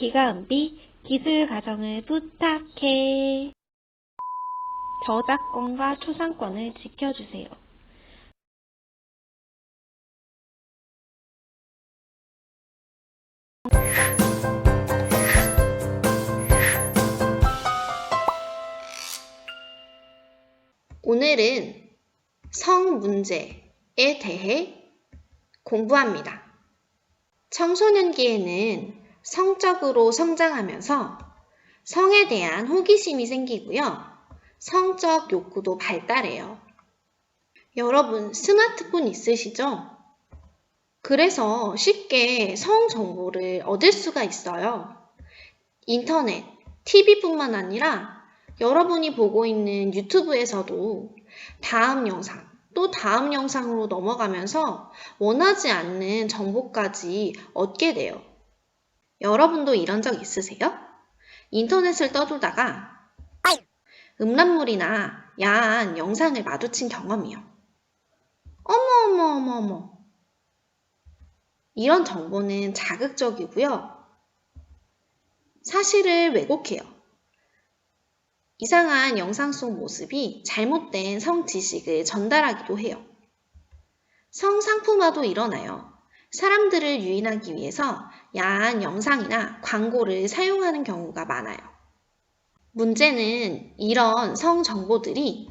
기가은비 기술가정을 부탁해. 저작권과 초상권을 지켜주세요. 오늘은 성 문제에 대해 공부합니다. 청소년기에는 성적으로 성장하면서 성에 대한 호기심이 생기고요. 성적 욕구도 발달해요. 여러분 스마트폰 있으시죠? 그래서 쉽게 성 정보를 얻을 수가 있어요. 인터넷, TV뿐만 아니라 여러분이 보고 있는 유튜브에서도 다음 영상, 또 다음 영상으로 넘어가면서 원하지 않는 정보까지 얻게 돼요. 여러분도 이런 적 있으세요? 인터넷을 떠돌다가 음란물이나 야한 영상을 마주친 경험이요. 어머. 이런 정보는 자극적이고요. 사실을 왜곡해요. 이상한 영상 속 모습이 잘못된 성지식을 전달하기도 해요. 성상품화도 일어나요. 사람들을 유인하기 위해서 야한 영상이나 광고를 사용하는 경우가 많아요. 문제는 이런 성정보들이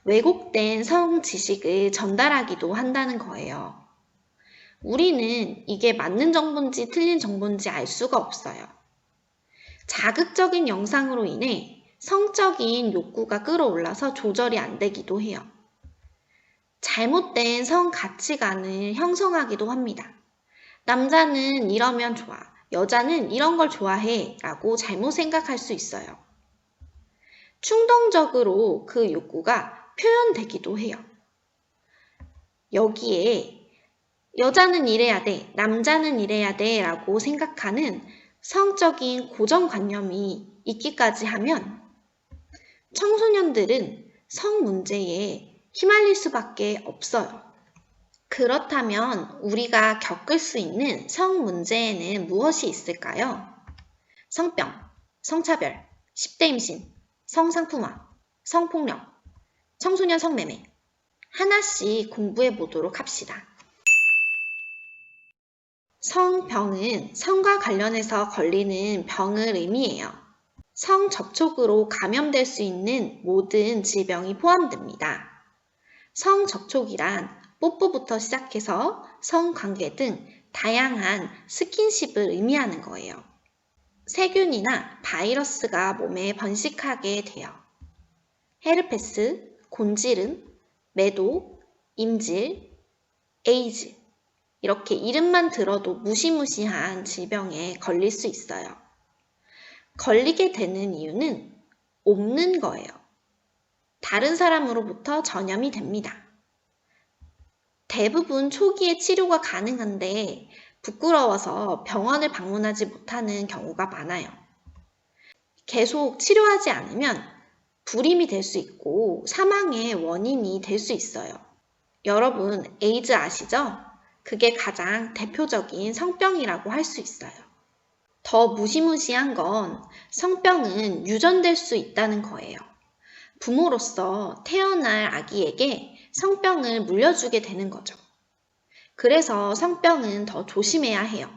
왜곡된 성지식을 전달하기도 한다는 거예요. 우리는 이게 맞는 정보인지 틀린 정보인지 알 수가 없어요. 자극적인 영상으로 인해 성적인 욕구가 끌어올라서 조절이 안 되기도 해요. 잘못된 성 가치관을 형성하기도 합니다. 남자는 이러면 좋아, 여자는 이런 걸 좋아해 라고 잘못 생각할 수 있어요. 충동적으로 그 욕구가 표현되기도 해요. 여기에 여자는 이래야 돼, 남자는 이래야 돼 라고 생각하는 성적인 고정관념이 있기까지 하면 청소년들은 성 문제에 휘말릴 수밖에 없어요. 그렇다면 우리가 겪을 수 있는 성 문제에는 무엇이 있을까요? 성병, 성차별, 10대 임신, 성상품화, 성폭력, 청소년 성매매. 하나씩 공부해 보도록 합시다. 성병은 성과 관련해서 걸리는 병을 의미해요. 성 접촉으로 감염될 수 있는 모든 질병이 포함됩니다. 성 접촉이란 뽀뽀부터 시작해서 성관계 등 다양한 스킨십을 의미하는 거예요. 세균이나 바이러스가 몸에 번식하게 돼요. 헤르페스, 곤지름, 매도, 임질, 에이즈 이렇게 이름만 들어도 무시무시한 질병에 걸릴 수 있어요. 걸리게 되는 이유는 옮는 거예요. 다른 사람으로부터 전염이 됩니다. 대부분 초기에 치료가 가능한데 부끄러워서 병원을 방문하지 못하는 경우가 많아요. 계속 치료하지 않으면 불임이 될 수 있고 사망의 원인이 될 수 있어요. 여러분 에이즈 아시죠? 그게 가장 대표적인 성병이라고 할 수 있어요. 더 무시무시한 건 성병은 유전될 수 있다는 거예요. 부모로서 태어날 아기에게 성병을 물려주게 되는 거죠. 그래서 성병은 더 조심해야 해요.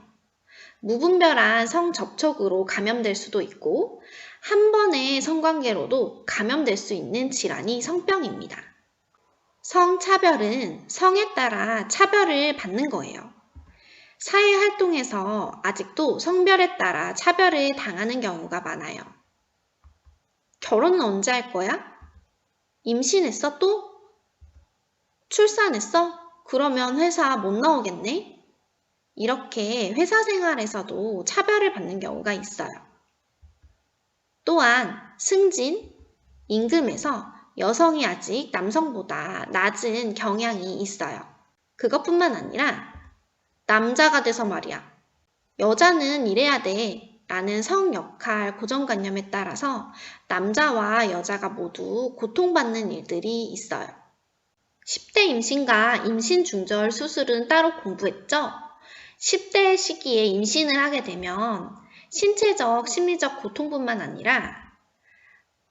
무분별한 성접촉으로 감염될 수도 있고 한 번의 성관계로도 감염될 수 있는 질환이 성병입니다. 성차별은 성에 따라 차별을 받는 거예요. 사회활동에서 아직도 성별에 따라 차별을 당하는 경우가 많아요. 결혼은 언제 할 거야? 임신했어 또? 출산했어? 그러면 회사 못 나오겠네? 이렇게 회사 생활에서도 차별을 받는 경우가 있어요. 또한 승진, 임금에서 여성이 아직 남성보다 낮은 경향이 있어요. 그것뿐만 아니라 남자가 돼서 말이야. 여자는 이래야 돼 라는 성 역할 고정관념에 따라서 남자와 여자가 모두 고통받는 일들이 있어요. 10대 임신과 임신 중절 수술은 따로 공부했죠? 10대 시기에 임신을 하게 되면 신체적, 심리적 고통뿐만 아니라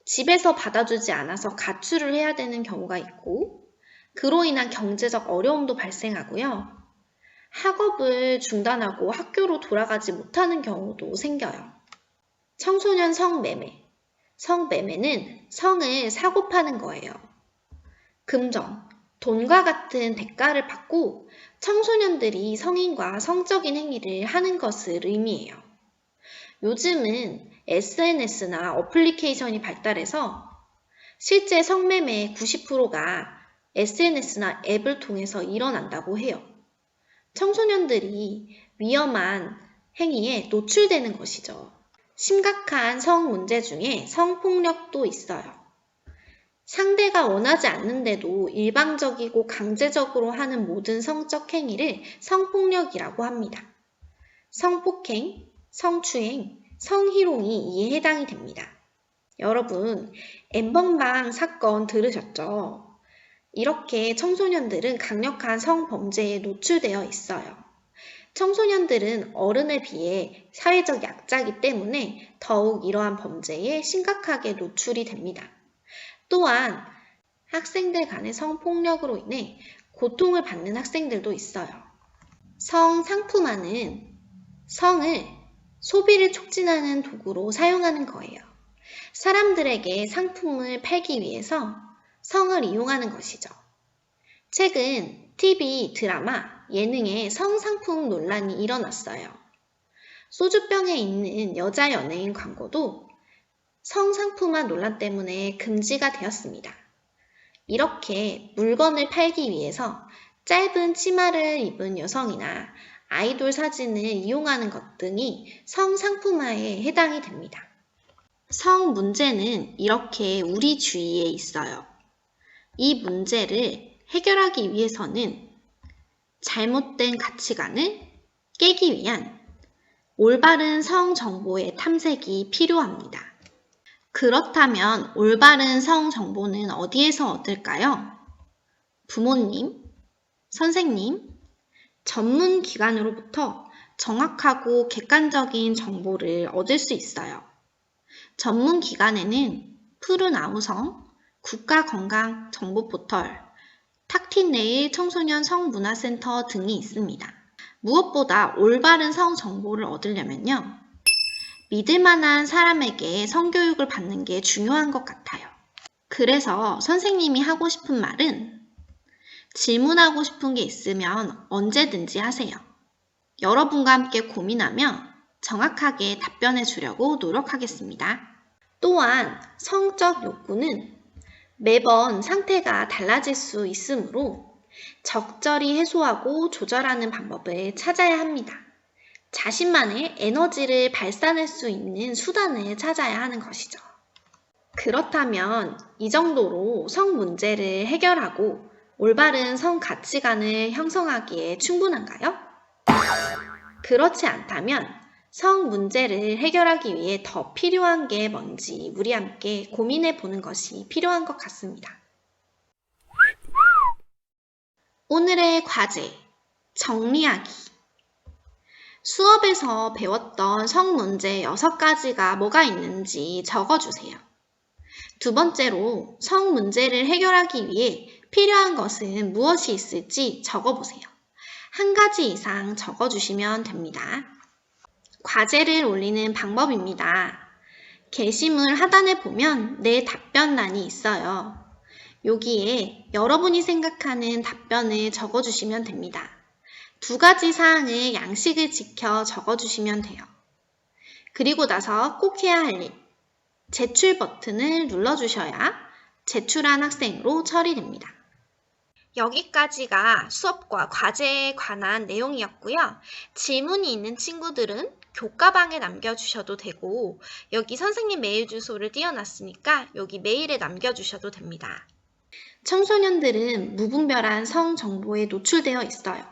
집에서 받아주지 않아서 가출을 해야 되는 경우가 있고, 그로 인한 경제적 어려움도 발생하고요. 학업을 중단하고 학교로 돌아가지 못하는 경우도 생겨요. 청소년 성매매. 성매매는 성을 사고 파는 거예요. 금전, 돈과 같은 대가를 받고 청소년들이 성인과 성적인 행위를 하는 것을 의미해요. 요즘은 SNS나 어플리케이션이 발달해서 실제 성매매의 90%가 SNS나 앱을 통해서 일어난다고 해요. 청소년들이 위험한 행위에 노출되는 것이죠. 심각한 성 문제 중에 성폭력도 있어요. 상대가 원하지 않는데도 일방적이고 강제적으로 하는 모든 성적 행위를 성폭력이라고 합니다. 성폭행, 성추행, 성희롱이 이에 해당이 됩니다. 여러분, 엠번방 사건 들으셨죠? 이렇게 청소년들은 강력한 성범죄에 노출되어 있어요. 청소년들은 어른에 비해 사회적 약자이기 때문에 더욱 이러한 범죄에 심각하게 노출이 됩니다. 또한 학생들 간의 성폭력으로 인해 고통을 받는 학생들도 있어요. 성상품화는 성을 소비를 촉진하는 도구로 사용하는 거예요. 사람들에게 상품을 팔기 위해서 성을 이용하는 것이죠. 최근 TV, 드라마, 예능에 성상품 논란이 일어났어요. 소주병에 있는 여자 연예인 광고도 성상품화 논란 때문에 금지가 되었습니다. 이렇게 물건을 팔기 위해서 짧은 치마를 입은 여성이나 아이돌 사진을 이용하는 것 등이 성상품화에 해당이 됩니다. 성 문제는 이렇게 우리 주위에 있어요. 이 문제를 해결하기 위해서는 잘못된 가치관을 깨기 위한 올바른 성 정보의 탐색이 필요합니다. 그렇다면 올바른 성 정보는 어디에서 얻을까요? 부모님, 선생님, 전문 기관으로부터 정확하고 객관적인 정보를 얻을 수 있어요. 전문 기관에는 푸른 아우성, 국가건강정보포털, 탁틴네일 청소년 성문화센터 등이 있습니다. 무엇보다 올바른 성 정보를 얻으려면요, 믿을 만한 사람에게 성교육을 받는 게 중요한 것 같아요. 그래서 선생님이 하고 싶은 말은 질문하고 싶은 게 있으면 언제든지 하세요. 여러분과 함께 고민하며 정확하게 답변해 주려고 노력하겠습니다. 또한 성적 욕구는 매번 상태가 달라질 수 있으므로 적절히 해소하고 조절하는 방법을 찾아야 합니다. 자신만의 에너지를 발산할 수 있는 수단을 찾아야 하는 것이죠. 그렇다면 이 정도로 성 문제를 해결하고 올바른 성 가치관을 형성하기에 충분한가요? 그렇지 않다면 성 문제를 해결하기 위해 더 필요한 게 뭔지 우리 함께 고민해 보는 것이 필요한 것 같습니다. 오늘의 과제, 정리하기. 수업에서 배웠던 성 문제 6가지가 뭐가 있는지 적어주세요. 두 번째로 성 문제를 해결하기 위해 필요한 것은 무엇이 있을지 적어보세요. 1가지 이상 적어주시면 됩니다. 과제를 올리는 방법입니다. 게시물 하단에 보면 내 답변란이 있어요. 여기에 여러분이 생각하는 답변을 적어주시면 됩니다. 2가지 사항을 양식을 지켜 적어주시면 돼요. 그리고 나서 꼭 해야 할 일, 제출 버튼을 눌러주셔야 제출한 학생으로 처리됩니다. 여기까지가 수업과 과제에 관한 내용이었고요. 질문이 있는 친구들은 교과방에 남겨주셔도 되고 여기 선생님 메일 주소를 띄워놨으니까 여기 메일에 남겨주셔도 됩니다. 청소년들은 무분별한 성 정보에 노출되어 있어요.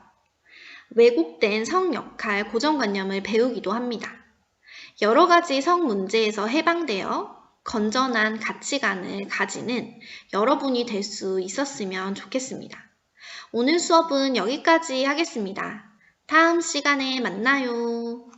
왜곡된 성 역할 고정관념을 배우기도 합니다. 여러 가지 성 문제에서 해방되어 건전한 가치관을 가지는 여러분이 될 수 있었으면 좋겠습니다. 오늘 수업은 여기까지 하겠습니다. 다음 시간에 만나요.